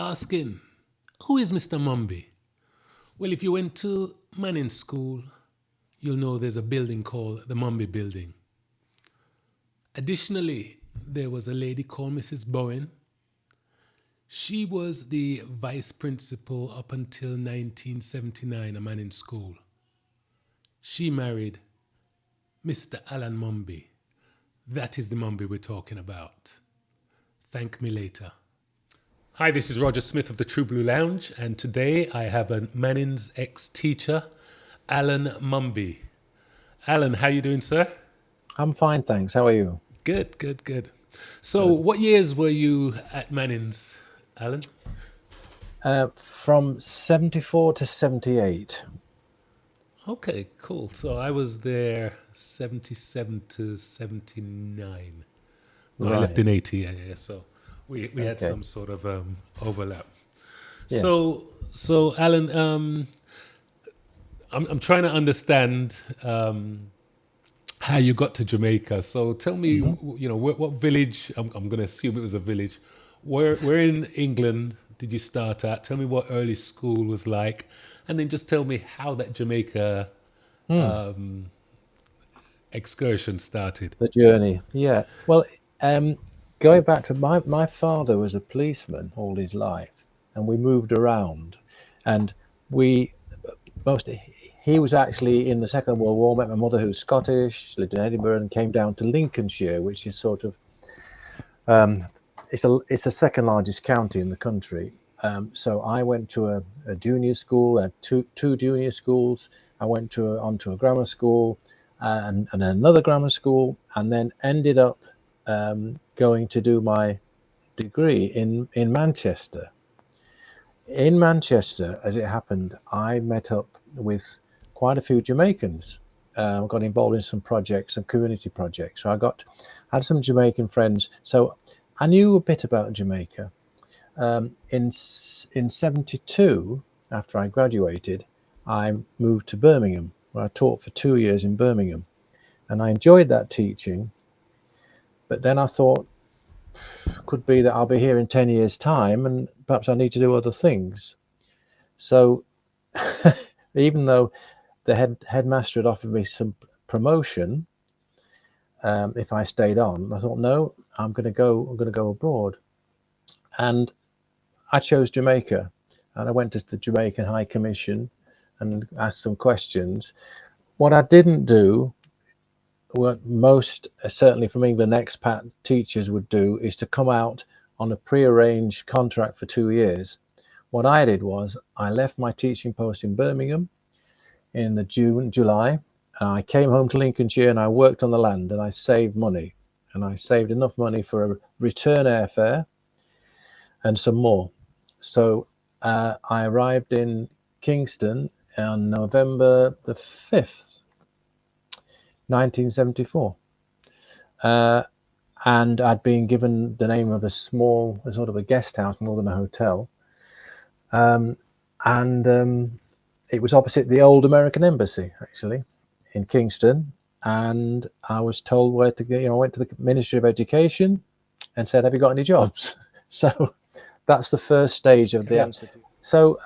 asking, who is Mr. Mumby? Well, if you went to Mannings School, you'll know there's a building called the Mumby Building. Additionally, there was a lady called Mrs. Bowen. She was the vice principal up until 1979 at Mannings School. She married Mr. Alan Mumby. That is the Mumby we're talking about. Thank me later. Hi, this is Roger Smith of the True Blue Lounge, and today I have a Mannings ex-teacher, Alan Mumby. Alan, how you doing, sir? I'm fine, thanks. How are you? Good. So, what years were you at Mannings, Alan? From 74 to 78. Okay, cool. So I was there 77 to 79. No, I left in 80, yeah. So we had some sort of overlap. Yes. So Alan, I'm trying to understand how you got to Jamaica. So tell me, what village? I'm going to assume it was a village. Where in England did you start at? Tell me what early school was like, and then just tell me how that Jamaica excursion started. The journey, yeah. Well, going back to my father was a policeman all his life, and we moved around, and he was actually in the Second World War. Met my mother, who's Scottish, lived in Edinburgh, and came down to Lincolnshire, which is sort of it's the second largest county in the country. So I went to a junior school, two junior schools. I went onto a grammar school and another grammar school, and then ended up going to do my degree in Manchester. In Manchester, as it happened, I met up with quite a few Jamaicans. Got involved in some projects, some community projects. So I had some Jamaican friends. So I knew a bit about Jamaica. In 72, after I graduated, I moved to Birmingham, where I taught for 2 years in Birmingham. And I enjoyed that teaching. But then I thought, could be that I'll be here in 10 years' time, and perhaps I need to do other things. So even though the headmaster had offered me some promotion if I stayed on, I thought, no, I'm going to go abroad. And I chose Jamaica, and I went to the Jamaican High Commission and asked some questions. What I didn't do, what most, certainly from England expat teachers would do, is to come out on a pre-arranged contract for 2 years. What I did was I left my teaching post in Birmingham in the July. I came home to Lincolnshire and I worked on the land, and I saved money, and I saved enough money for a return airfare and some more. So I arrived in Kingston on November the 5th, 1974. And I'd been given the name of a sort of a guest house more than a hotel. It was opposite the old American Embassy, actually, in Kingston. And I was told where to go. I went to the Ministry of Education and said, have you got any jobs? So that's the first stage of the answer. So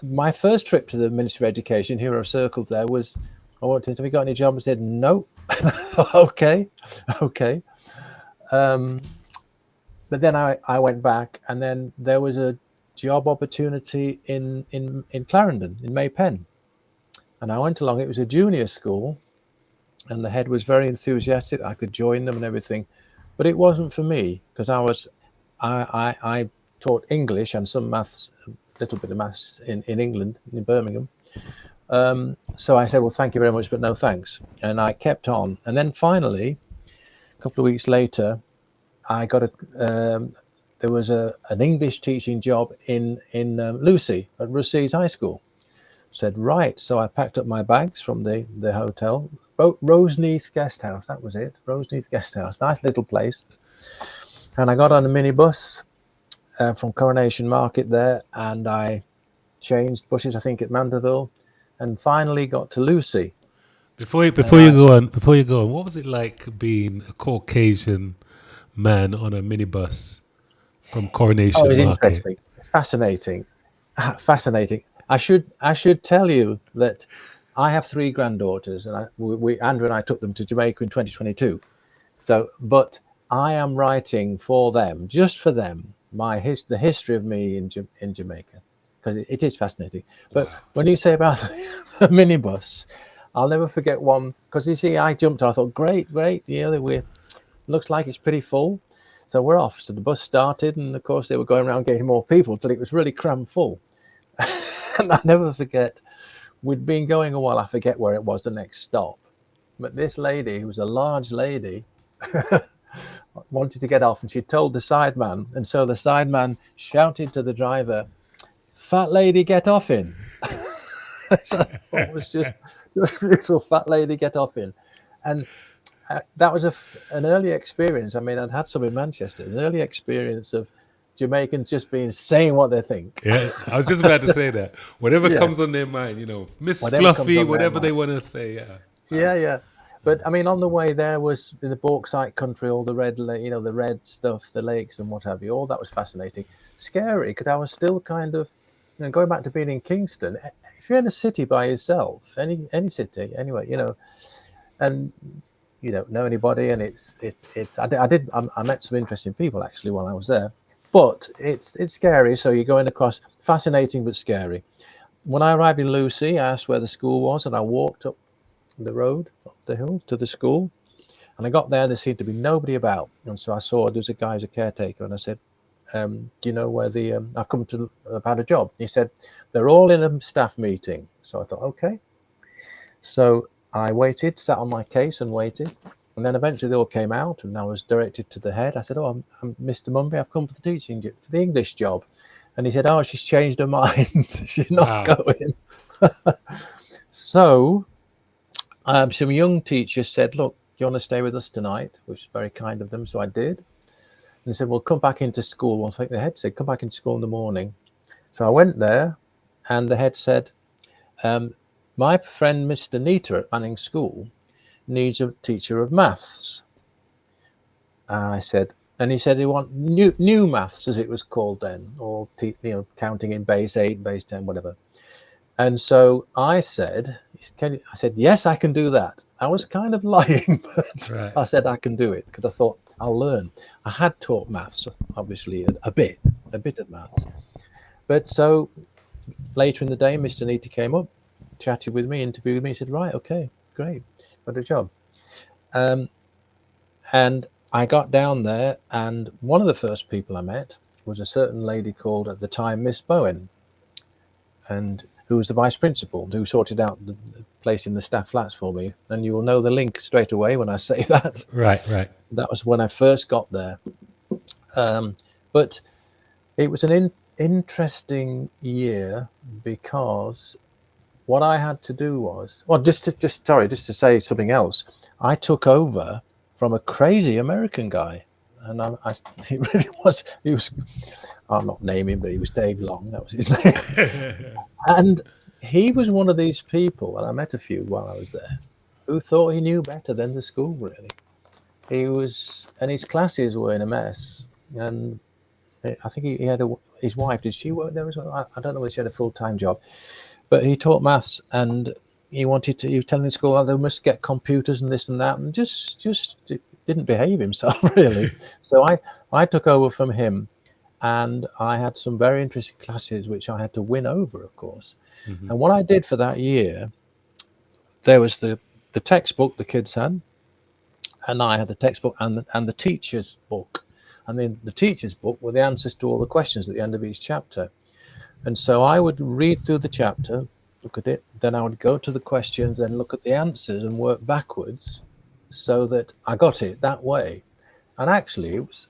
my first trip to the Ministry of Education, here I've circled there, was, I wanted, have you got any job? I said, no. Okay. But then I went back, and then there was a job opportunity in Clarendon, in Maypen. And I went along. It was a junior school, and the head was very enthusiastic. I could join them and everything, but it wasn't for me, because I taught English and some maths, a little bit of maths in England, in Birmingham. So I said, well, thank you very much, but no thanks. And I kept on. And then finally, a couple of weeks later, I got there was an English teaching job in Lucy at Russey's High School. Said, right. So I packed up my bags from the hotel. Roseneath Guest House, that was it. Roseneath Guest House, nice little place. And I got on a minibus from Coronation Market there, and I changed buses, I think, at Mandeville, and finally got to Lucy. Before you go on, what was it like being a Caucasian man on a minibus from Oh, Coronation it's Market. interesting, fascinating, fascinating. I should tell you that I have three granddaughters, and Andrew and I took them to Jamaica in 2022. So, but I am writing for them, just for them, the history of me in Jamaica, because it is fascinating. But Wow. when you say about the minibus, I'll never forget one, because you see, I jumped. I thought, great, great, yeah, we're looks like it's pretty full. So we're off. So the bus started, and of course they were going around getting more people till it was really crammed full. And I never forget, we'd been going a while. I forget where it was the next stop, but this lady, who was a large lady, wanted to get off, and she told the sideman, and so the sideman shouted to the driver, "Fat lady, get off in." So it was just little fat lady, get off in, and that was an early experience. I mean, I'd had some in Manchester, an early experience of Jamaicans just being saying what they think. Yeah, I was just about to say that. Whatever Yeah, comes on their mind, Miss whatever comes Fluffy, on their whatever they mind. want to say. Yeah. Yeah, yeah. But I mean, on the way there was in the bauxite country, all the the red stuff, the lakes and what have you. All that was fascinating, scary, because I was still kind of, going back to being in Kingston. If you're in a city by yourself, any city, anyway, and you don't know anybody, and I met some interesting people actually while I was there, but it's scary. So you're going across, fascinating but scary. When I arrived in Lucy, I asked where the school was, and I walked up the road, up the hill to the school, and I got there. There seemed to be nobody about, and so I saw there's a guy who's a caretaker, and I said, "Do you know where I've come to about a job?" He said, "They're all in a staff meeting." So I thought, okay. So I waited, sat on my case and waited. And then eventually they all came out, and I was directed to the head. I said, "Oh, I'm Mr. Mumby. I've come for the English job." And he said, "Oh, she's changed her mind. She's not Wow. going." So some young teachers said, "Look, do you want to stay with us tonight?" Which was very kind of them. So I did. And they said, "Well, come back into school." Well, I think the head said, "Come back into school in the morning." So I went there, and the head said, "My friend Mr. Nita at Mannings School needs a teacher of maths." I said, and he said he want new maths, as it was called then, or counting in base 8, base 10, whatever. And so I said, "Yes, I can do that." I was kind of lying, but Right. I said I can do it because I thought I'll learn. I had taught maths, obviously, a bit of maths. But so later in the day, Mr. Nita came up, chatted with me, interviewed me. He said, "Right, okay, great, got a job." And I got down there, and one of the first people I met was a certain lady called, at the time, Miss Bowen, and who was the vice principal, who sorted out the place in the staff flats for me. And you will know the link straight away when I say that. Right. Right. That was when I first got there. But it was an interesting year, because what I had to do was, well, just to say something else. I took over from a crazy American guy, and he really was. He was. I'm not naming, but he was Dave Long. That was his name, and he was one of these people, and I met a few while I was there, who thought he knew better than the school. Really, he was, and his classes were in a mess, and I think he had his wife. Did she work there as well? I don't know whether she had a full-time job. But he taught maths, and he was telling the school, they must get computers and this and that, and just didn't behave himself really. So I took over from him, and I had some very interesting classes which I had to win over, of course. Mm-hmm. And what I did for that year, there was the textbook the kids had, and I had the textbook and the teacher's book. And then the teacher's book were the answers to all the questions at the end of each chapter. And so I would read through the chapter, look at it, then I would go to the questions, then look at the answers and work backwards, so that I got it that way. And actually, it was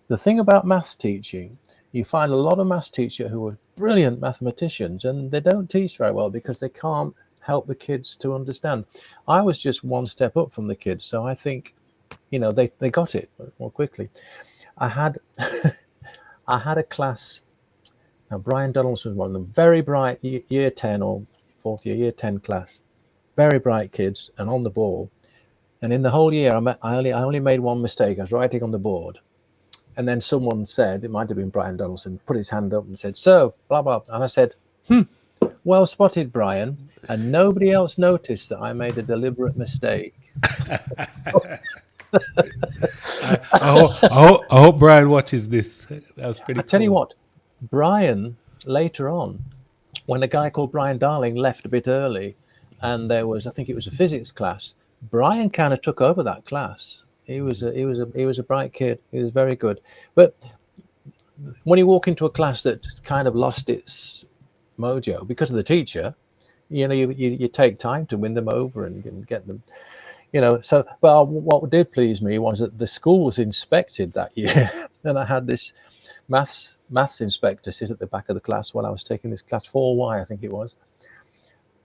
the thing about maths teaching. You find a lot of maths teachers who are brilliant mathematicians, and they don't teach very well because they can't help the kids to understand. I was just one step up from the kids, so I think, they got it more quickly. I had I had a class. Now, Brian Donaldson was one of them, very bright year 10 or fourth year 10 class, very bright kids and on the ball. And in the whole year, I only made one mistake. I was writing on the board, And then someone said, it might have been Brian Donaldson, put his hand up and said, "So, blah, blah." And I said, "Well spotted, Brian." And nobody else noticed that I made a deliberate mistake. I hope Brian watches this. That was pretty I tell you cool. what, Brian, later on, when a guy called Brian Darling left a bit early, and there was, I think it was a physics class, Brian kind of took over that class. He was a bright kid. He was very good. But when you walk into a class that kind of lost its mojo because of the teacher, you take time to win them over and get them, So, but what did please me was that the school was inspected that year, and I had this maths inspector sit at the back of the class while I was taking this class 4Y, I think it was.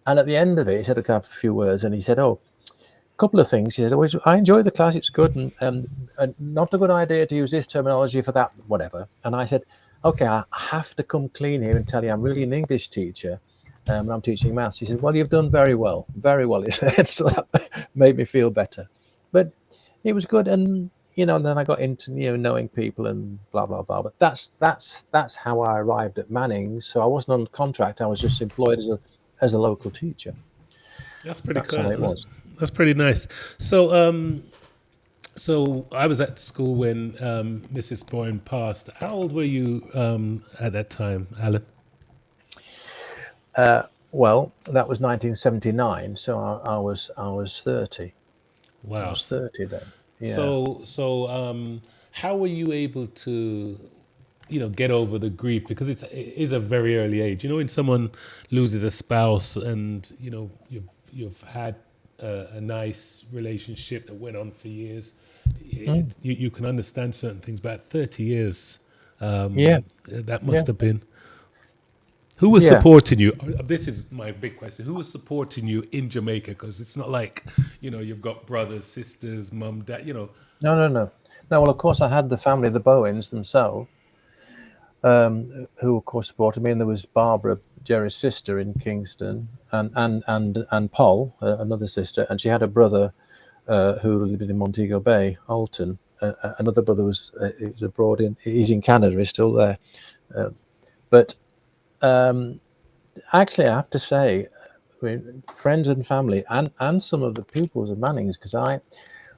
And at the end of it, he said a few words, and he said, "Oh, a couple of things." He said, "Always, I enjoyed the class; it's good, and not a good idea to use this terminology for that, whatever." And I said, "Okay, I have to come clean here and tell you I'm really an English teacher, and I'm teaching maths." He said, "Well, you've done very well, very well." He said, so that made me feel better. But it was good, and then I got into knowing people and blah blah blah. But that's how I arrived at Mannings. So I wasn't on contract; I was just employed as a local teacher. That's pretty That's cool. how it was. That's pretty nice. So, so I was at school when Mrs. Boyne passed. How old were you at that time, Alan? Well, that was 1979, so I was 30. I Wow. was 30 then. Yeah. So, how were you able to, get over the grief? Because it is a very early age. When someone loses a spouse, and you've had a nice relationship that went on for years, you can understand certain things. But at 30 years, Yeah. that Yeah. must have been. Who was Yeah. supporting you? This is my big question. Who was supporting you in Jamaica? Because it's not like, you've got brothers, sisters, mum, dad. No, no, no. No, well, of course, I had the family, the Bowens themselves, who, of course, supported me. And there was Barbara, Jerry's sister in Kingston, and Paul, another sister. And she had a brother who lived in Montego Bay, Alton. Another brother was abroad. He's in Canada, he's still there. But actually, I have to say, I mean, friends and family, and some of the pupils of Mannings, because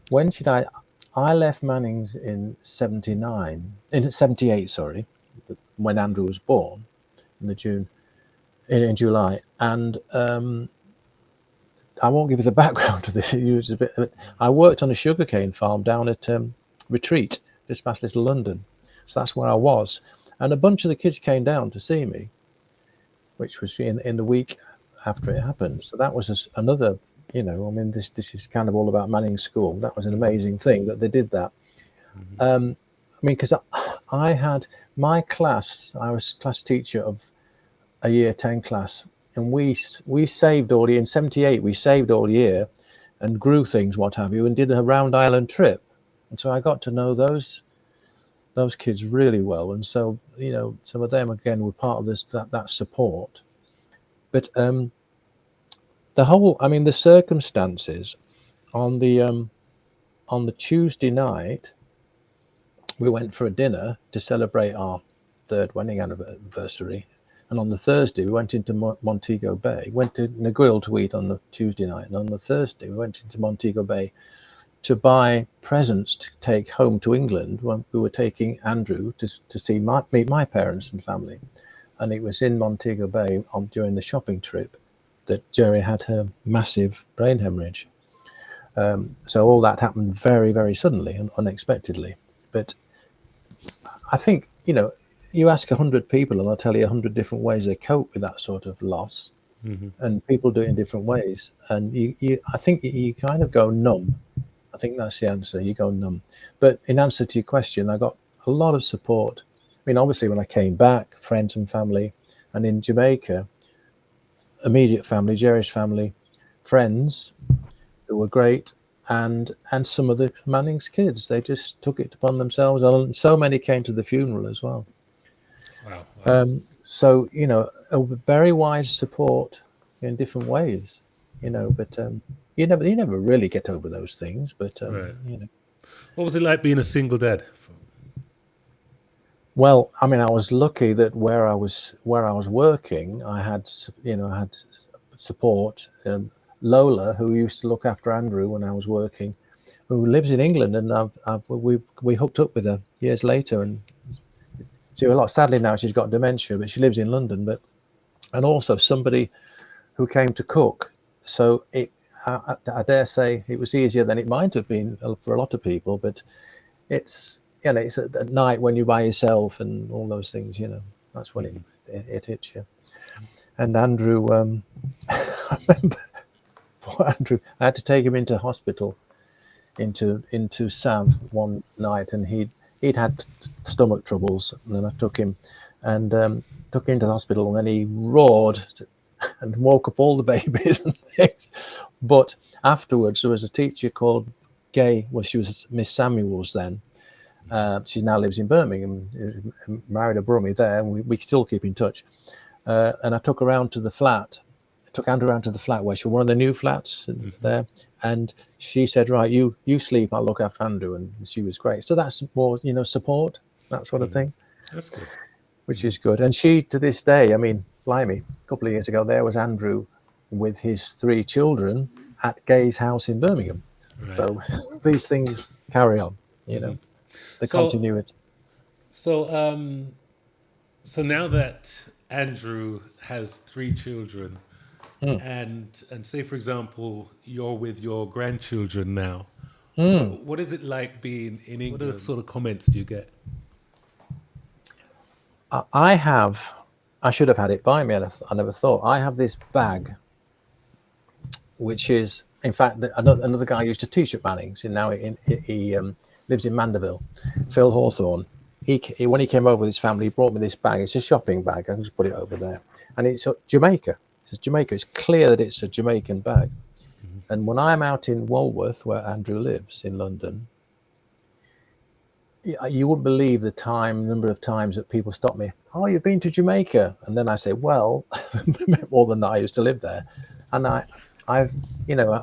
when should I left Mannings in 79, in 78, sorry, when Andrew was born in the in July, and I won't give you the background to this. But I worked on a sugarcane farm down at Retreat, just past Little London, so that's where I was, and a bunch of the kids came down to see me, which was in the week after it happened. So that was another, I mean, this is kind of all about Manning School. That was an amazing thing that they did that. I mean, because I had my class, I was class teacher of a year 10 class, and we saved all year. In 78, we saved all year and grew things, what have you, and did a round island trip. And so I got to know those kids really well. And so, some of them, again, were part of that support. But the circumstances on the Tuesday night, we went for a dinner to celebrate our third wedding anniversary, and on the Thursday we went into Montego Bay. Went to Negril to eat on the Tuesday night, and on the Thursday we went into Montego Bay to buy presents to take home to England. When we were taking Andrew to meet my parents and family, and it was in Montego Bay during the shopping trip that Jerry had her massive brain hemorrhage. So all that happened very, very suddenly and unexpectedly. But I think, you ask 100 people and they'll tell you 100 different ways they cope with that sort of loss. And people do it in different ways. And I think you kind of go numb. I think that's the answer. You go numb. But in answer to your question, I got a lot of support. I mean, obviously, when I came back, friends and family, and in Jamaica, immediate family, Jerry's family, friends who were great, and some of the Manning's kids. They just took it upon themselves, and so many came to the funeral as well. Wow. Wow. So a very wide support in different ways. But you never really get over those things. But Right. What was it like being a single dad? Well, I mean, I was lucky that where I was working, I had support. Lola, who used to look after Andrew when I was working, who lives in England, and we hooked up with her years later, and she a lot. Sadly now she's got dementia, but she lives in London. But and also somebody who came to cook. So I dare say it was easier than it might have been for a lot of people. But it's at night when you're by yourself and all those things. That's when it hits you. And Andrew, I remember poor Andrew. I had to take him into hospital, into Sav one night, and he'd had stomach troubles, and then I took him to the hospital, and then he roared and woke up all the babies and things. But afterwards, there was a teacher called Gay. Well, she was Miss Samuels then. She now lives in Birmingham, married a Brummie there, and we still keep in touch. And I took her around to the flat. I took Andrew around to the flat where she was one of the new flats there. And she said, right, you sleep, I'll look after Andrew. And she was great. So that's more, support, that sort of thing. That's good. Which is good. And she, to this day, I mean, blimey, a couple of years ago, there was Andrew with his 3 children at Gay's house in Birmingham. Right. So these things carry on, the continuity. So now that Andrew has 3 children, and say, for example, you're with your grandchildren now, what is it like being in England? What sort of comments do you get? I should have had it by me. I never thought. I have this bag, which is, in fact, another guy used to teach at Mannings, and now he lives in Mandeville, Phil Hawthorne. When he came over with his family, he brought me this bag. It's a shopping bag. I can just put it over there. And it's Jamaica. It says Jamaica. It's clear that it's a Jamaican bag. And when I'm out in Walworth, where Andrew lives in London, you wouldn't believe the number of times that people stop me. Oh, you've been to Jamaica? And then I say, well, more than that, I used to live there. And I'm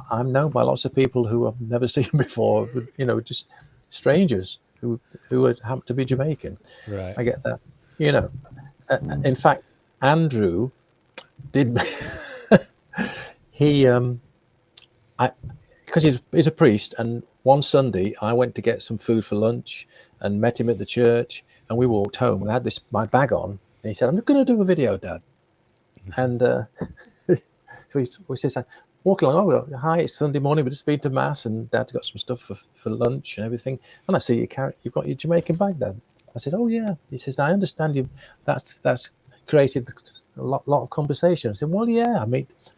known by lots of people who I've never seen before, just strangers who happen to be Jamaican. Right. I get that. In fact, Andrew did, because he's a priest, and one Sunday I went to get some food for lunch and met him at the church, and we walked home, and I had my bag on, and he said, I'm going to do a video, Dad. And so he says, walking along, hi, it's Sunday morning, we just been to Mass, and Dad's got some stuff for lunch and everything, and I see you've got your Jamaican bag, Dad. I said, oh yeah. He says, I understand you, that's created a lot of conversation. I said, well, yeah,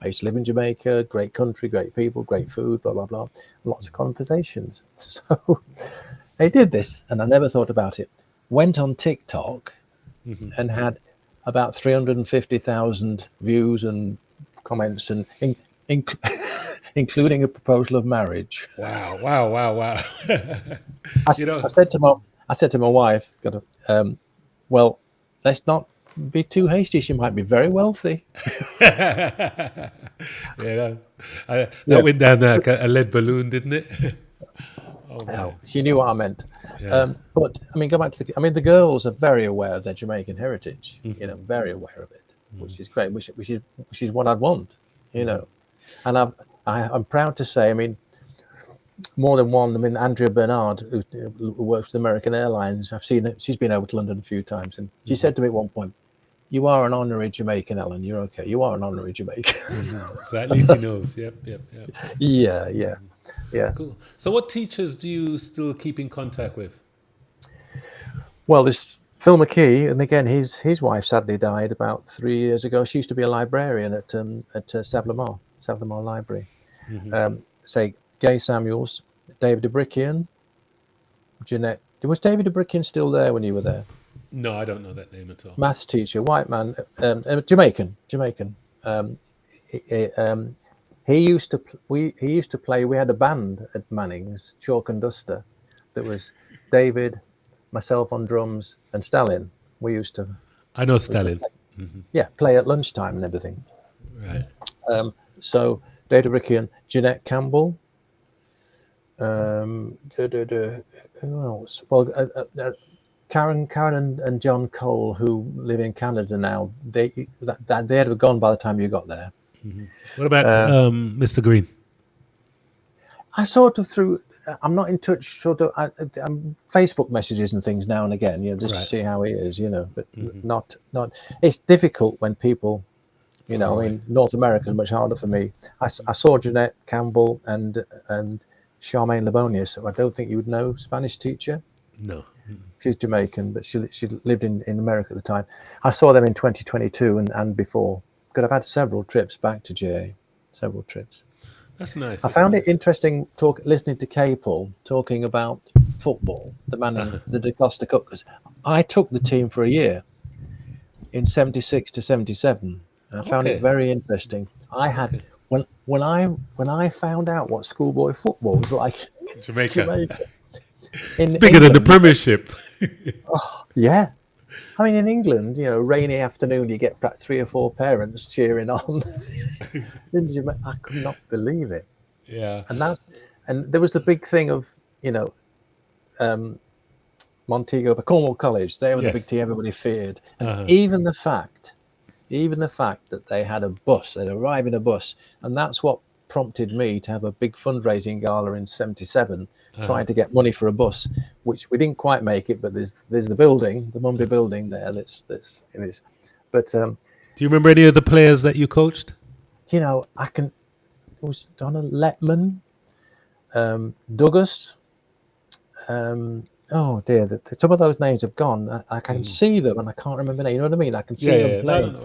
I used to live in Jamaica, great country, great people, great food, blah, blah, blah. Lots of conversations. So I did this, and I never thought about it. Went on TikTok and had about 350,000 views and comments, and including a proposal of marriage. Wow. I said to my wife, well, let's not be too hasty. She might be very wealthy. That went down like a lead balloon, didn't it? Oh, she knew what I meant. Yeah. But I mean, go back to the girls are very aware of their Jamaican heritage. Very aware of it, which is great. Which is what I'd want. And I'm proud to say, I mean, more than one. I mean, Andrea Bernard, who works with American Airlines, I've seen it. She's been over to London a few times, and she said to me at one point, "You are an honorary Jamaican, Alan. You're okay. You are an honorary Jamaican." So at least he knows. Yep. Yeah. Cool. So what teachers do you still keep in contact with? Well, there's Phil McKee, and again, his wife sadly died about 3 years ago. She used to be a librarian at Savile Library. Say Gay Samuels, David DeBrickian, Jeanette. Was David DeBrickian still there when you were there? No, I don't know that name at all. Maths teacher, white man, Jamaican. He used to play. We had a band at Mannings, Chalk and Duster. That was David, myself on drums, and Stalin. We used to. I know Stalin. Play at lunchtime and everything. Right. So David Rickian, Jeanette Campbell. Who else? Well, Karen and John Cole, who live in Canada now, they'd have gone by the time you got there. What about Mr. Green? I sort of through. I'm not in touch. Sort of Facebook messages and things now and again, just to Right. see how he is, but not. It's difficult when people, Far away. North America is much harder for me. I saw Jeanette Campbell and Charmaine Lebonius, who I don't think you would know, Spanish teacher. No. She's Jamaican, but she lived in America at the time. I saw them in 2022 and before. Because I've had several trips back to JA, several trips. That's nice. I found it interesting listening to Capel talking about football, the Mannings, the DaCosta Cup, because I took the team for a year in 76 to 77. And I found it very interesting. I had when I found out what schoolboy football was like in Jamaica. In It's bigger than the England, Premiership. yeah. I mean, in England, rainy afternoon, you get perhaps 3 or 4 parents cheering on. I could not believe it. Yeah. And there was the big thing of, Montego, Cornwall College. They were the big team everybody feared. And even the fact that they had a bus, they'd arrive in a bus, and that's what prompted me to have a big fundraising gala in 77, trying to get money for a bus, which we didn't quite make it, but there's the building, the Mumby building there. That's it is. But do you remember any of the players that you coached? It was Donna Letman, Douglas. Oh dear, some of those names have gone. I can see them and I can't remember them. You know what I mean? I can see them playing.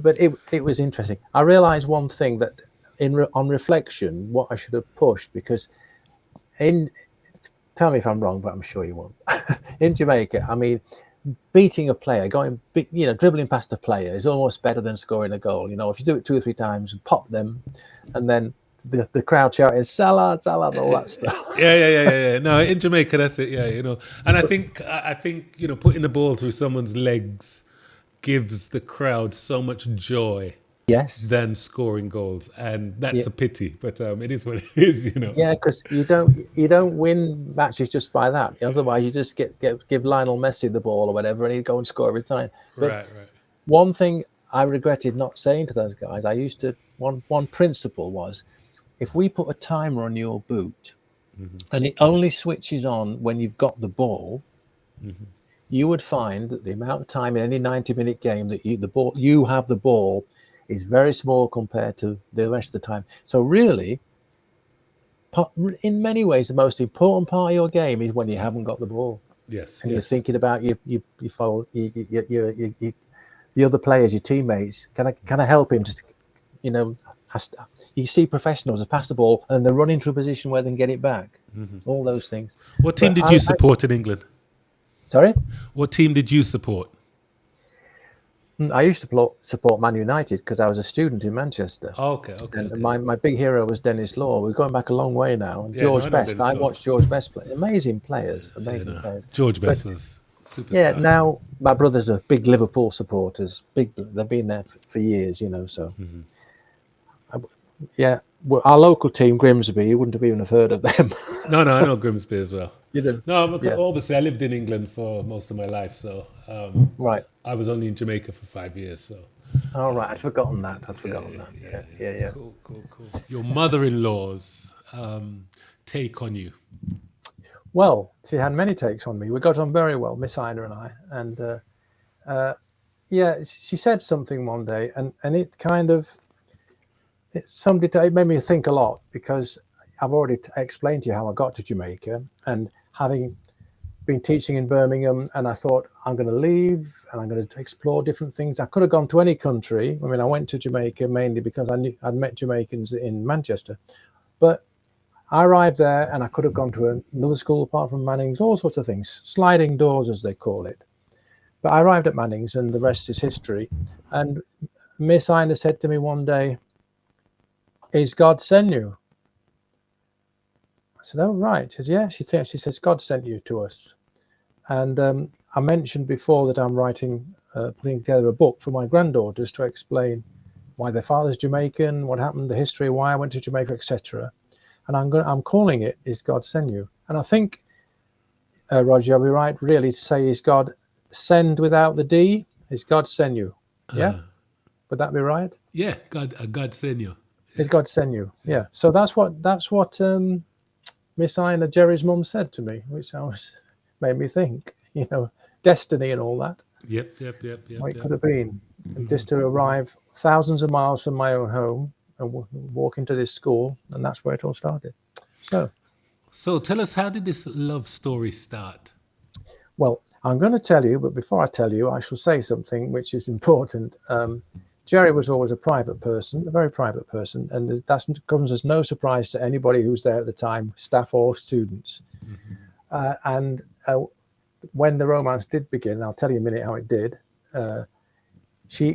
But it was interesting. I realised one thing, that on reflection, what I should have pushed, because tell me if I'm wrong, but I'm sure you won't. In Jamaica, I mean, beating a player, dribbling past a player is almost better than scoring a goal. If you do it 2 or 3 times and pop them, and then the crowd shouting "Salah, Salah," all that stuff. Yeah. No, in Jamaica, that's it. Yeah, and I think putting the ball through someone's legs gives the crowd so much joy. Yes. Than scoring goals, and that's a pity. But it is what it is, Yeah, because you don't win matches just by that. Otherwise, you just give Lionel Messi the ball or whatever, and he'd go and score every time. But right. One thing I regretted not saying to those guys, one principle was, if we put a timer on your boot, and it only switches on when you've got the ball, you would find that the amount of time in any 90-minute game that you have the ball is very small compared to the rest of the time. So really, in many ways, the most important part of your game is when you haven't got the ball. Yes. And you're thinking about the other players, your teammates. Can I help him? You see professionals that pass the ball and they're running to a position where they can get it back. All those things. What team did you support in England? Sorry? What team did you support? I used to support Man United because I was a student in Manchester. Okay. And my big hero was Dennis Law. We're going back a long way now. And George Best. I watched George Best play. Amazing players. Players. George Best was superstar. Yeah, now my brothers are big Liverpool supporters. They've been there for years, so. Well, our local team, Grimsby, you wouldn't have even have heard of them. No, I know Grimsby as well. You do? No, obviously I lived in England for most of my life, so right. I was only in Jamaica for 5 years, so. Oh, right, I'd forgotten that. Yeah. Cool. Your mother-in-law's take on you? Well, she had many takes on me. We got on very well, Miss Ida and I, and she said something one day, and it kind of. It made me think a lot, because I've already explained to you how I got to Jamaica, and having been teaching in Birmingham, and I thought, I'm going to leave and I'm going to explore different things. I could have gone to any country. I mean, I went to Jamaica mainly because I'd met Jamaicans in Manchester, but I arrived there and I could have gone to another school apart from Mannings, all sorts of things, sliding doors as they call it. But I arrived at Mannings and the rest is history. And Miss Ina said to me one day, "Is God sent you?" I said, "Oh, right." She says, "Yeah." She says, "God sent you to us." And I mentioned before that I'm putting together a book for my granddaughters to explain why their father's Jamaican, what happened, the history, why I went to Jamaica, etc. And I'm calling it "Is God Sent You?" And I think Roger, are we right really to say is God send without the D? Is God send you? Yeah? Would that be right? Yeah, God send you. Is God send you? Yeah. So that's what Miss Ina, Jerry's mum, said to me, which made me think, destiny and all that. What it Yep. could have been, and just to arrive thousands of miles from my own home and walk into this school, and that's where it all started. So, So tell us, how did this love story start? well, I'm going to tell you, but before I tell you, I shall say something which is important. Jerry was always a private person, a very private person, and that comes as no surprise to anybody who's there at the time, staff or students. And when the romance did begin, I'll tell you in a minute how it did.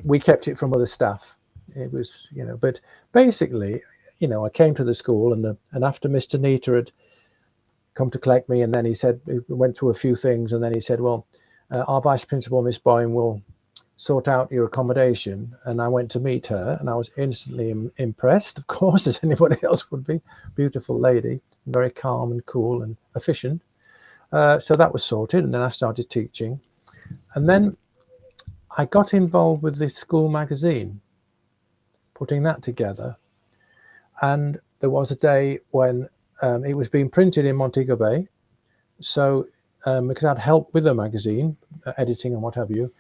We kept it from other staff. It was, but basically, I came to the school, and after Mr. Nita had come to collect me, and then he said, we went through a few things, and then he said, well, our vice principal, Miss Boyne, will sort out your accommodation. And I went to meet her, and I was instantly impressed, of course, as anybody else would be. Beautiful lady, very calm and cool and efficient. So that was sorted, and then I started teaching. And then I got involved with the school magazine, putting that together. And there was a day when it was being printed in Montego Bay. So because I'd helped with the magazine, editing and what have you,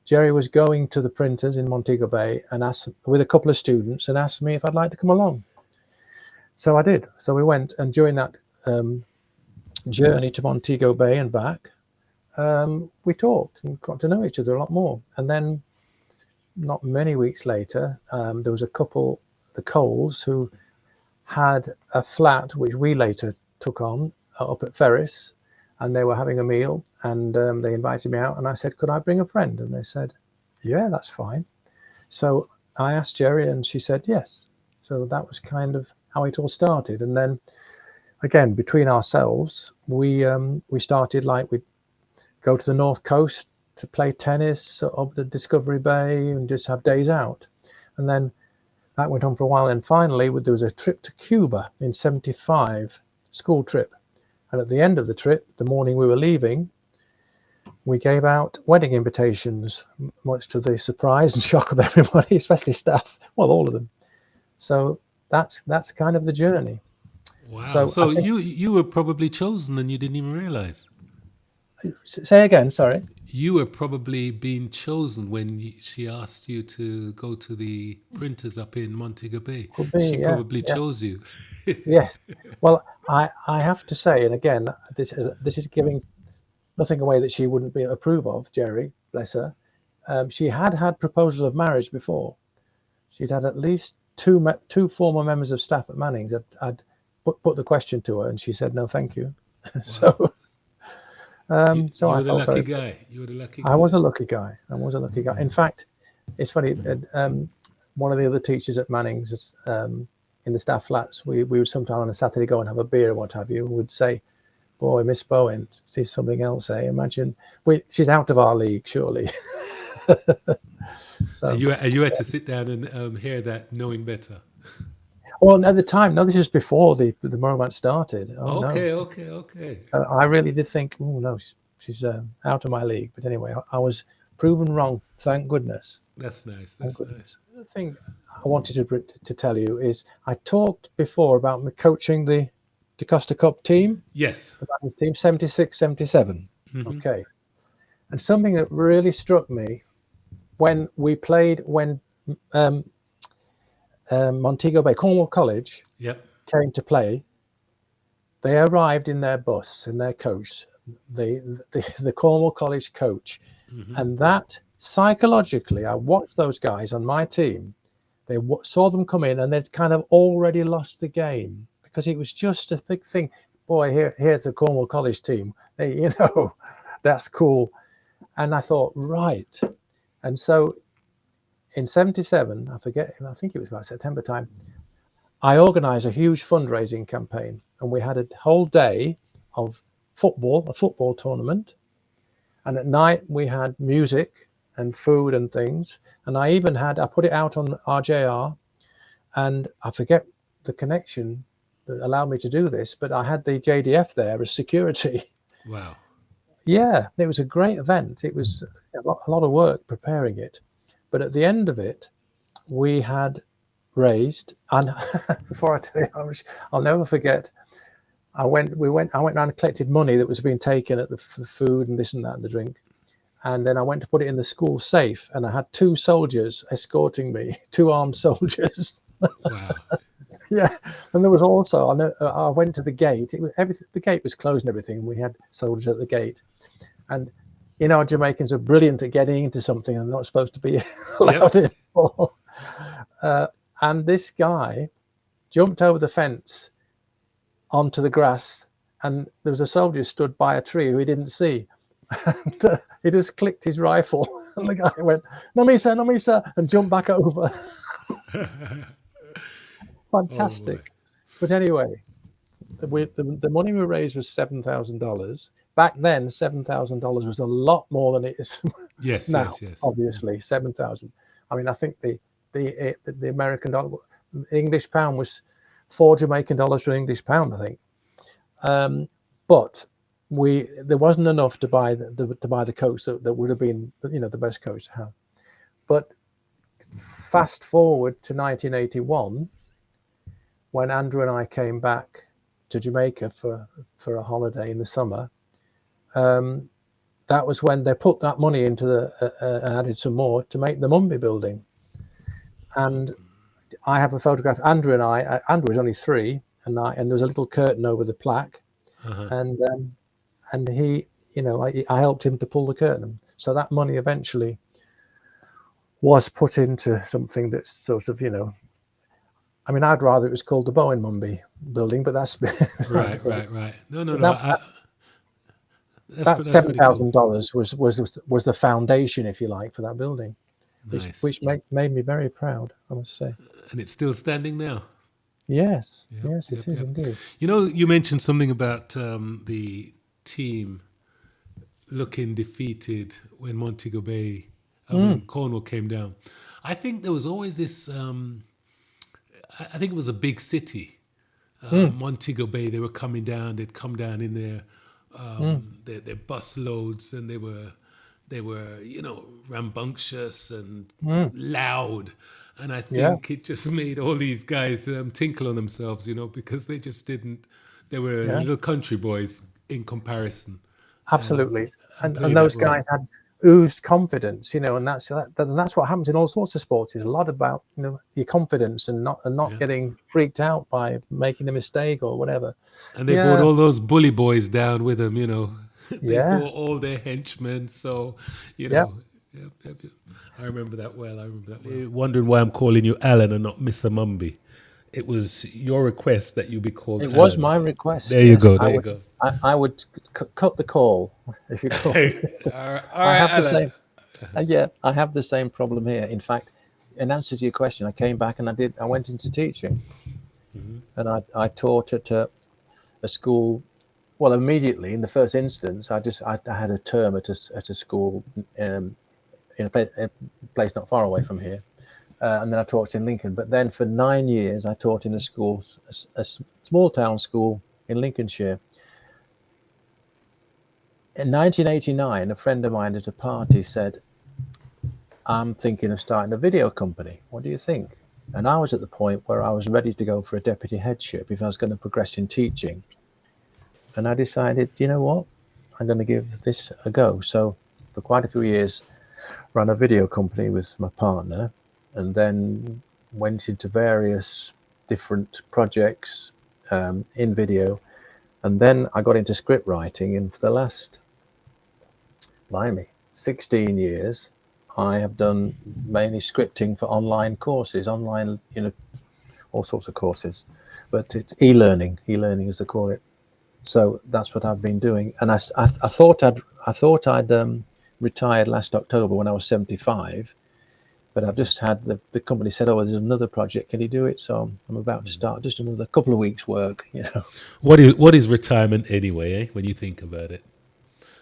Jerry was going to the printers in Montego Bay and asked, with a couple of students, and asked me if I'd like to come along. So I did. So we went, and during that journey to Montego Bay and back, we talked and got to know each other a lot more. And then not many weeks later, there was a couple, the Coles, who had a flat which we later took on up at Ferris, and they were having a meal, and they invited me out, and I said, could I bring a friend? And they said, yeah, that's fine. So I asked Jerry, and she said yes. So that was kind of how it all started. And then again, between ourselves, we started, like, we'd go to the North Coast to play tennis up the Discovery Bay and just have days out. And then that went on for a while. And finally, there was a trip to Cuba in 75, school trip. And at the end of the trip, the morning we were leaving, we gave out wedding invitations, much to the surprise and shock of everybody, especially staff. Well, all of them. So that's kind of the journey. Wow. So I So think, you were probably chosen and you didn't even realize. say again, sorry. You were probably being chosen when she asked you to go to the printers up in Montego Bay. Could be, She yeah, probably yeah. chose you. Yes. Well, I have to say, and again, this is giving nothing away that she wouldn't approve of, Jerry, bless her. She had proposal of marriage before. She'd had at least two former members of staff at Mannings had put the question to her, and she said no, thank you. Wow. So You I were the felt lucky very. guy. You were the lucky I guy. was a lucky guy. I was a lucky guy. In fact, it's funny. One of the other teachers at Mannings, in the staff flats, we would sometime on a Saturday go and have a beer or what have you, and would say, boy, Miss Bowen, she's something else, eh? Imagine, she's out of our league, surely. So, And you had to sit down and hear that, knowing better. well, at the time, no, this is before the romance started. Oh, no. Okay. So I really did think, oh, no, she's out of my league. But anyway, I was proven wrong, thank goodness. That's nice. Thank That's goodness. nice. The thing I wanted to tell you is I talked before about me coaching the DaCosta Cup team, Yes. the team 76, 77. Okay. And something that really struck me when we played, when Montego Bay, Cornwall College Yep. came to play, they arrived in their bus, in their coach, the Cornwall College coach. And that psychologically, I watched those guys on my team. They saw them come in and they'd kind of already lost the game because it was just a big thing. Boy, here's the Cornwall College team. They, that's cool. And I thought, right. And so in 77, I think it was about September time, I organized a huge fundraising campaign, and we had a whole day of a football tournament. And at night we had music and food and things. And I put it out on RJR, and I forget the connection that allowed me to do this, but I had the JDF there as security. Wow. Yeah, it was a great event. It was a lot of work preparing it, but at the end of it, we had raised. And before I tell you, I'll never forget. I went around and collected money that was being taken at the food and this and that and the drink. And then I went to put it in the school safe, and I had two soldiers escorting me, two armed soldiers. Wow. Yeah, and there was also I went to the gate. It was everything. The gate was closed and everything, and we had soldiers at the gate. And Jamaicans are brilliant at getting into something and not supposed to be Yep. allowed in. And this guy jumped over the fence onto the grass, and there was a soldier stood by a tree who he didn't see. And he just clicked his rifle, and the guy went, "No me sir, no me sir," and jumped back over. Oh boy. Fantastic. But anyway, the money we raised was $7,000. Back then, $7,000 was a lot more than it is Yes, now. yes, yes. Obviously, 7,000. I mean, I think the American dollar, English pound was $4 Jamaican for an English pound, I think. But there wasn't enough to buy the coach that would have been the best coach to have. But fast forward to 1981, when Andrew and I came back to Jamaica for a holiday in the summer. That was when they put that money into and added some more to make the Mumby building. And I have a photograph. Andrew was only 3, and there was a little curtain over the plaque, Uh-huh. and he, I helped him to pull the curtain. So that money eventually was put into something that's sort of, I mean, I'd rather it was called the Bowen Mumby building, but that's Right, right, right. No, no, but no. That's pretty cool. $7,000 was the foundation, if you like, for that building, Nice. which made me very proud, I must say. And it's still standing now. Yes, Yep, yes, yep, it is yep. indeed. You mentioned something about the team looking defeated when Montego Bay, when Cornwall came down. I think there was always this. I think it was a big city, Montego Bay. They were coming down. They'd come down in their bus loads, and they were rambunctious and loud. And I Yeah, think it just made all these guys tinkle on themselves, because they just didn't. They were yeah, little country boys in comparison, absolutely. and And played that those role. guys had oozed confidence, and that's what happens in all sorts of sports. It's a lot about your confidence and not Yeah. getting freaked out by making a mistake or whatever. And they brought Yeah, all those bully boys down with them. They yeah, brought all their henchmen. So, you yeah. know, yep, yep, yep. I remember that well. I remember that well. Wondering why I'm calling you Alan and not Mr. Mumby. It was your request that you be called It was Alan. my request. There you Yes, go. There you go. I would cut the call if you call me. All I right, have the Alan. same. Yeah, I have the same problem here. In fact, in answer to your question, I came back and I went into teaching, and I taught at a school. Well, immediately in the first instance, I had a term at a school in a place not far away from here, and then I taught in Lincoln. But then for 9 years, I taught in a school, a small town school in Lincolnshire. In 1989, a friend of mine at a party said, "I'm thinking of starting a video company. What do you think?" And I was at the point where I was ready to go for a deputy headship if I was going to progress in teaching. And I decided, you know what, I'm going to give this a go. So for quite a few years, ran a video company with my partner, and then went into various different projects in video. And then I got into script writing, and for the last, blimey, 16 years, I have done mainly scripting for online courses, all sorts of courses, but it's e-learning as they call it. So that's what I've been doing. And I thought I'd retired last October when I was 75, but I've just had the company said, "Oh, there's another project. Can you do it?" So I'm about to start just another couple of weeks' work. What is retirement anyway? When you think about it,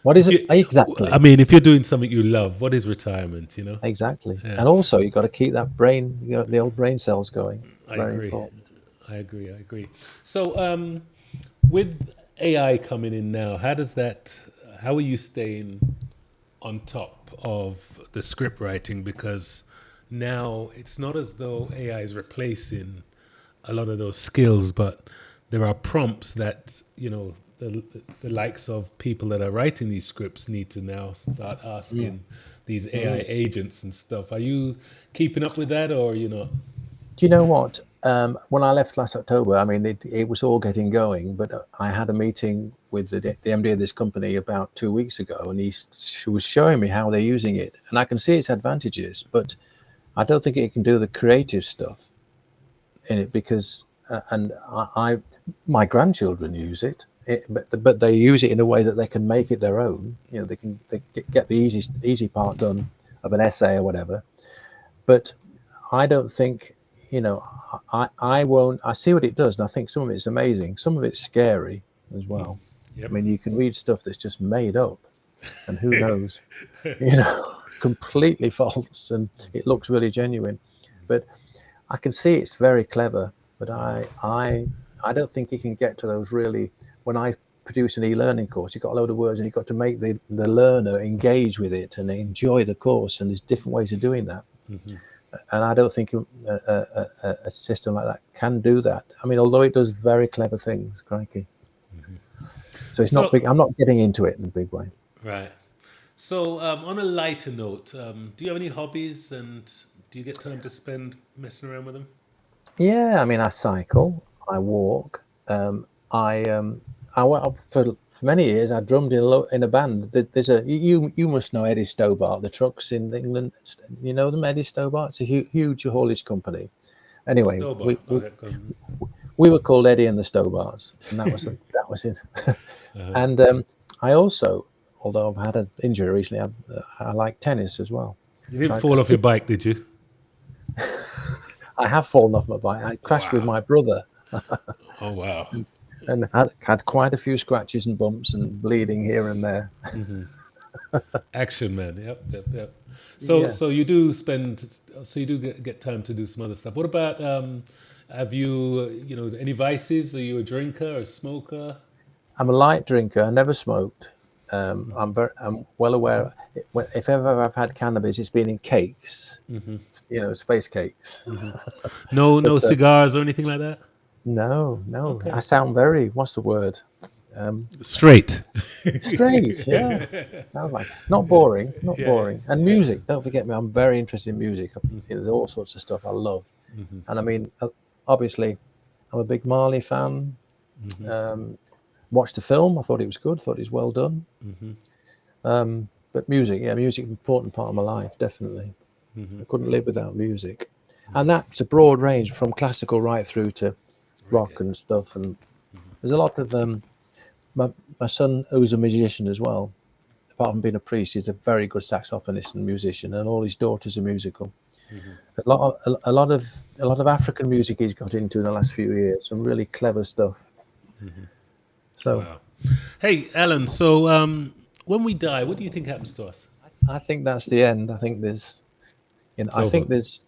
What is if it you, I exactly? mean, if you're doing something you love, what is retirement? Exactly. Yeah, And also, you got to keep that brain, the old brain cells going. I Very agree. important. I agree. I agree. So, with AI coming in now, how are you staying on top of the script writing? Because now it's not as though AI is replacing a lot of those skills, but there are prompts that, the likes of people that are writing these scripts need to now start asking these AI agents and stuff. Are you keeping up with that, or you know? Do you know what? When I left last October, I mean, it was all getting going, but I had a meeting with the MD of this company about 2 weeks ago, and she was showing me how they're using it. And I can see its advantages, but I don't think it can do the creative stuff in it because, and my grandchildren use it. But they use it in a way that they can make it their own. You know, they get the easy part done of an essay or whatever. But I don't think, I won't. I see what it does, and I think some of it's amazing. Some of it's scary as well. Yep. I mean, you can read stuff that's just made up, and who knows, completely false, and it looks really genuine. But I can see it's very clever, but I don't think it can get to those really. When I produce an e-learning course, you've got a load of words, and you've got to make the learner engage with it and enjoy the course, and there's different ways of doing that. And I don't think a system like that can do that. I mean, although it does very clever things, crikey. So it's not big. I'm not getting into it in a big way. Right. So, on a lighter note, do you have any hobbies, and do you get time to spend messing around with them? Yeah, I mean, I cycle, I walk. For many years I drummed in a band. There's you must know Eddie Stobart, the trucks in England. You know them, Eddie Stobart. It's a huge haulage company. Anyway, Stobart. we were called Eddie and the Stobarts, and that was it. And I also, although I've had an injury recently, I like tennis as well. You didn't fall off your bike, did you? I have fallen off my bike. I crashed with my brother. Oh wow! And had quite a few scratches and bumps and bleeding here and there. Action man. Yep. So you do get time to do some other stuff. What about have you any vices? Are you a drinker or a smoker? I'm a light drinker. I never smoked. I'm well aware. If ever I've had cannabis, it's been in cakes. Space cakes. No cigars or anything like that. No. Okay. I sound very. What's the word? Straight. Straight. Yeah. Sounds like not boring. Not boring. And music. Don't forget me. I'm very interested in music. There's all sorts of stuff I love. And I mean, obviously, I'm a big Marley fan. Watched the film. I thought it was good. Thought it was well done. But music, music is an important part of my life, definitely. I couldn't live without music. And that's a broad range from classical right through to rock and stuff. And there's a lot of my son, who's a musician as well, apart from being a priest, he's a very good saxophonist and musician, and all his daughters are musical. A lot of African music he's got into in the last few years, some really clever stuff. So, wow. Hey, Alan. So, when we die, what do you think happens to us? I think that's the end. I think I think this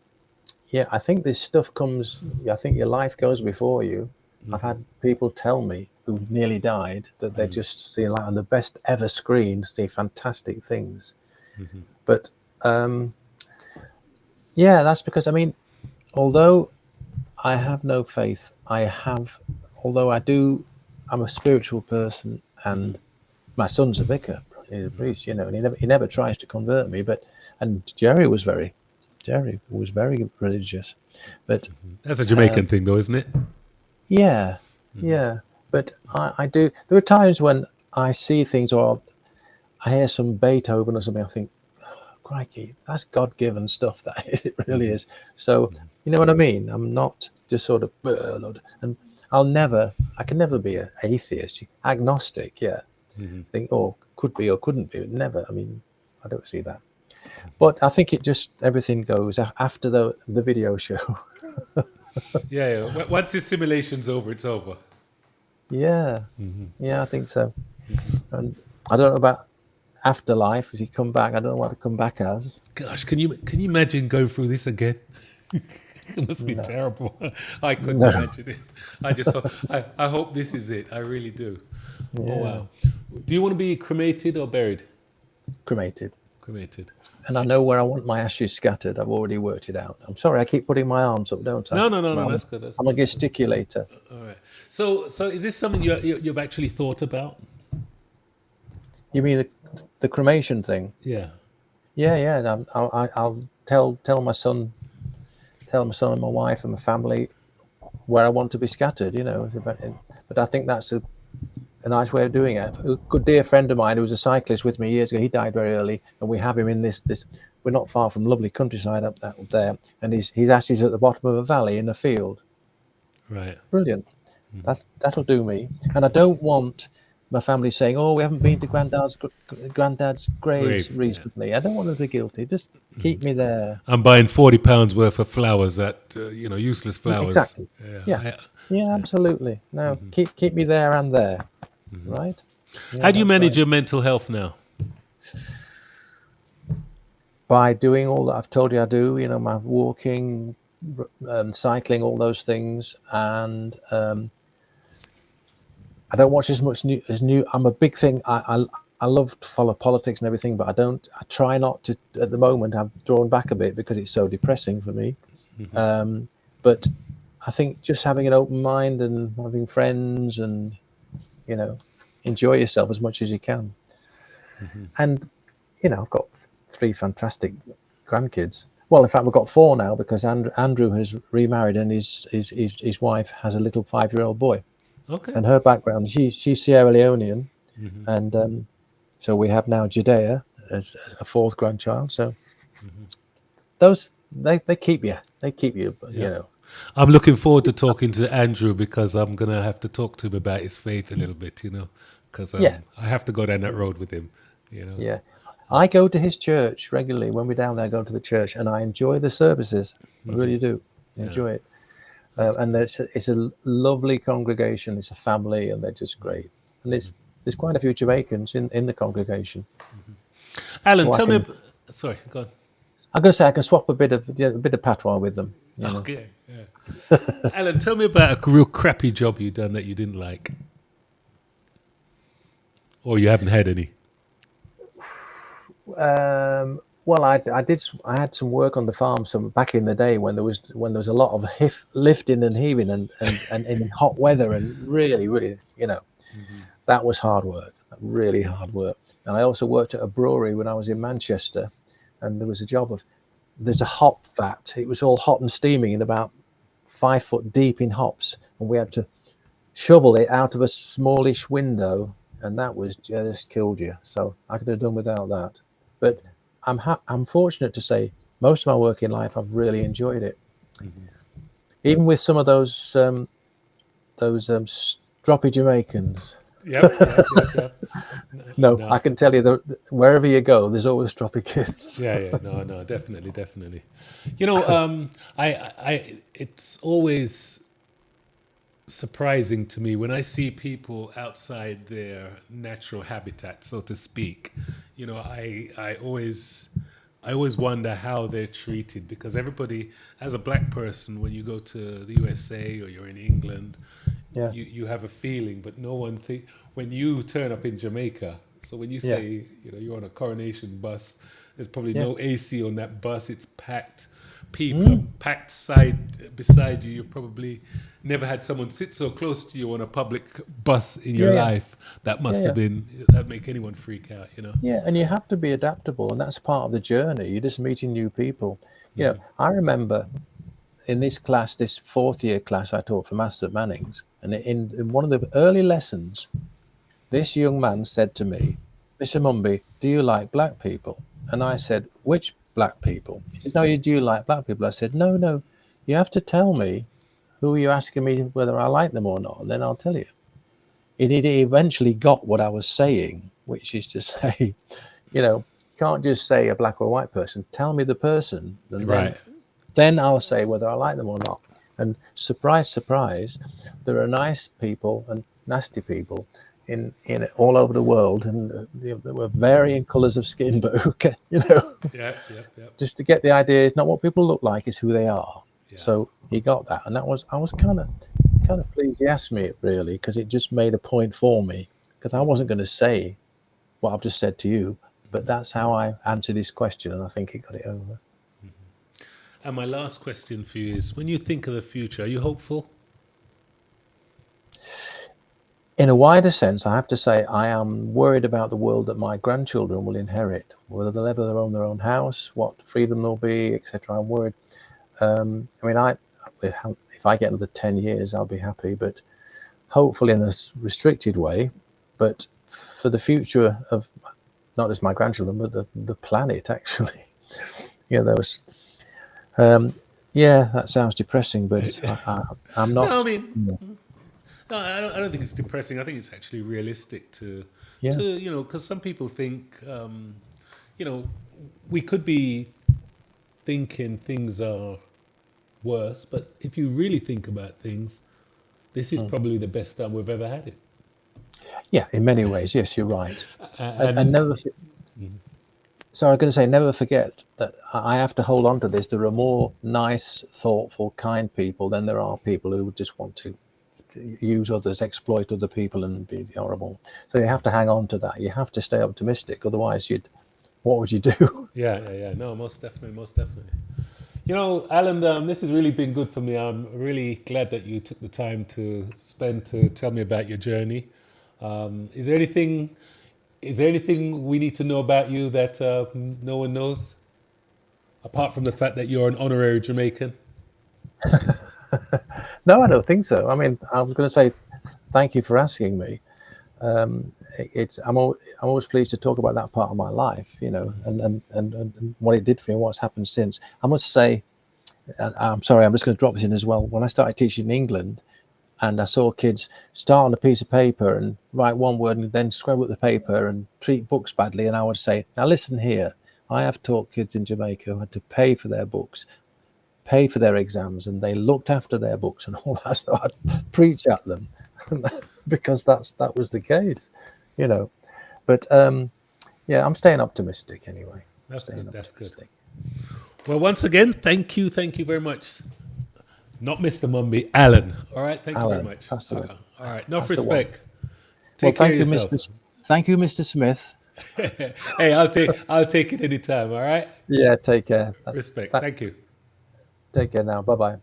stuff comes. I think your life goes before you. I've had people tell me who nearly died that they just see like on the best ever screen, see fantastic things. But that's because although I have no faith, I'm a spiritual person, and my son's a vicar, he's a priest, and he never tries to convert me. And Jerry was very religious, but That's a Jamaican thing, though, isn't it? Yeah. But I do. There are times when I see things, or I hear some Beethoven or something. I think, oh, crikey, that's God-given stuff. That is, it really is. So you know what I mean. I'm not just sort of, and I can never be an atheist, agnostic. Yeah. Think, could be or couldn't be. Never. I mean, I don't see that. But I think everything goes after the video show. Yeah. Once the simulation's over, it's over. Yeah. I think so. And I don't know about afterlife. If you come back, I don't know what to come back as. Gosh, can you imagine going through this again? It must be No, terrible. I couldn't no, imagine it. I just hope, I hope this is it. I really do. Oh yeah, wow. Do you want to be cremated or buried? cremated. Cremated. And I know where I want my ashes scattered. I've already worked it out. I'm sorry, I keep putting my arms up, don't I? No, no, no, no. I'm a, That's good. That's I'm a good. gesticulator. All right. So is this something you've actually thought about? You mean the cremation thing? Yeah. Yeah, yeah. And I'll tell my son, and my wife and my family where I want to be scattered. But I think that's a nice way of doing it. A good dear friend of mine who was a cyclist with me years ago, he died very early, and we have him in this. We're not far from lovely countryside up there, and his ashes at the bottom of a valley in a field. Right. Brilliant. That'll do me. And I don't want my family saying, "Oh, we haven't been to granddad's graves Grave. Yeah. recently." I don't want them to be guilty. Just keep me there. I'm buying £40 worth of flowers at useless flowers. Exactly. Yeah. Yeah. Yeah. Absolutely. No, keep me there and there. Right. How Yeah, do you that's manage right. your mental health now? By doing all that I've told you I do, my walking, cycling, all those things, and I don't watch as much new. I'm a big thing. I love to follow politics and everything, but I don't. I try not to at the moment. I've drawn back a bit because it's so depressing for me. But I think just having an open mind and having friends and you know enjoy yourself as much as you can. And I've got 3 fantastic grandkids. Well, in fact, we've got 4 now because Andrew has remarried and his wife has a little 5-year-old boy. Okay. And her background, she's Sierra Leonean, and so we have now Judea as a 4th grandchild. So those they keep you, Yeah. I'm looking forward to talking to Andrew because I'm going to have to talk to him about his faith a little bit, because Yeah, I have to go down that road with him. yeah. I go to his church regularly. When we're down there, I go to the church, and I enjoy the services. I really do Yeah. enjoy it. That's And good. it's a lovely congregation. It's a family, and they're just great. And there's quite a few Jamaicans in the congregation, Alan, so tell me. Sorry, go on. I'm going to say I can swap a bit of patois with them. Okay. Yeah. Alan, tell me about a real crappy job you done that you didn't like, or you haven't had any. Well, I did. I had some work on the farm some back in the day when there was a lot of lifting and heaving and in hot weather and really that was hard work, really hard work. And I also worked at a brewery when I was in Manchester, and there was a job of there's a hop vat. It was all hot and steaming and about 5 foot deep in hops, and we had to shovel it out of a smallish window, and that was just killed you. So I could have done without that. But I'm fortunate to say most of my working life I've really enjoyed it, even with some of those stroppy Jamaicans. Yep. No, I No. can tell you that wherever you go, there's always stroppy kids. Yeah. No. Definitely. It's always surprising to me when I see people outside their natural habitat, so to speak. I always wonder how they're treated because everybody, as a black person, when you go to the USA or you're in England, Yeah, you have a feeling, but no one think when you turn up in Jamaica. So when you yeah, say you're on a coronation bus, there's probably yeah. no AC on that bus. It's packed. People are packed side beside you. You've probably never had someone sit so close to you on a public bus in your Yeah, yeah, life. That yeah, must have yeah. been that make anyone freak out. Yeah, and you have to be adaptable, and that's part of the journey. You're just meeting new people. I remember in this class, this 4th year class I taught for maths at Mannings, and in one of the early lessons, this young man said to me, "Mr. Mumby, do you like black people?" And I said, "Which black people?" He said, "No, do you like black people?" I said, "No, no, you have to tell me who you're asking me whether I like them or not, and then I'll tell you." And he eventually got what I was saying, which is to say, you can't just say a black or white person. Tell me the person, and Right. then I'll say whether I like them or not. And surprise, surprise, there are nice people and nasty people in all over the world, and there were varying colours of skin, but Yeah. just to get the idea, it's not what people look like, it's who they are. Yeah. So he got that, and I was kind of pleased he asked me it, really, because it just made a point for me, because I wasn't going to say what I've just said to you, but that's how I answered his question, and I think he got it over. And my last question for you is: when you think of the future, are you hopeful? In a wider sense, I have to say I am worried about the world that my grandchildren will inherit, whether they'll ever own their own house, what freedom there'll be, etc. I'm worried. I mean, if I get another 10 years, I'll be happy, but hopefully in a restricted way. But for the future of not just my grandchildren, but the planet, actually. There was, yeah, that sounds depressing, but I'm No, I not. mean, Yeah, no, I don't think it's depressing. I think it's actually realistic yeah, because some people think, you know, we could be thinking things are worse, but if you really think about things, this is probably the best time we've ever had it. yeah. In many ways, yes, you're right. And And never. So I'm going to say, never forget that I have to hold on to this. There are more nice, thoughtful, kind people than there are people who just want to use others, exploit other people, and be horrible. So you have to hang on to that. You have to stay optimistic. Otherwise, what would you do? yeah. No, most definitely, most definitely. Alan, this has really been good for me. I'm really glad that you took the time to spend to tell me about your journey. Um, is there anything? Is there anything we need to know about you that no one knows, apart from the fact that you're an honorary Jamaican? No, I don't think so. I mean, I was going to say thank you for asking me. I'm always pleased to talk about that part of my life, and what it did for me, and what's happened since. I must say, I'm sorry, I'm just going to drop this in as well. When I started teaching in England, and I saw kids start on a piece of paper and write one word and then scribble up the paper and treat books badly, and I would say, now listen here, I have taught kids in Jamaica who had to pay for their books, pay for their exams, and they looked after their books and all that. So I'd preach at them because that was the case, you know. But yeah, I'm staying optimistic anyway. I'm That's staying good. That's good. optimistic. Well, once again, thank you very much. Not Mr. Mumby, Alan. All right, thank you very Alan, much. that's the one. All right, enough That's the one. respect. Well, Take care of yourself. Thank you, Mr. Smith. Hey, I'll take it anytime. All right, Yeah, take care. respect. That, Thank you. take care now. Bye bye.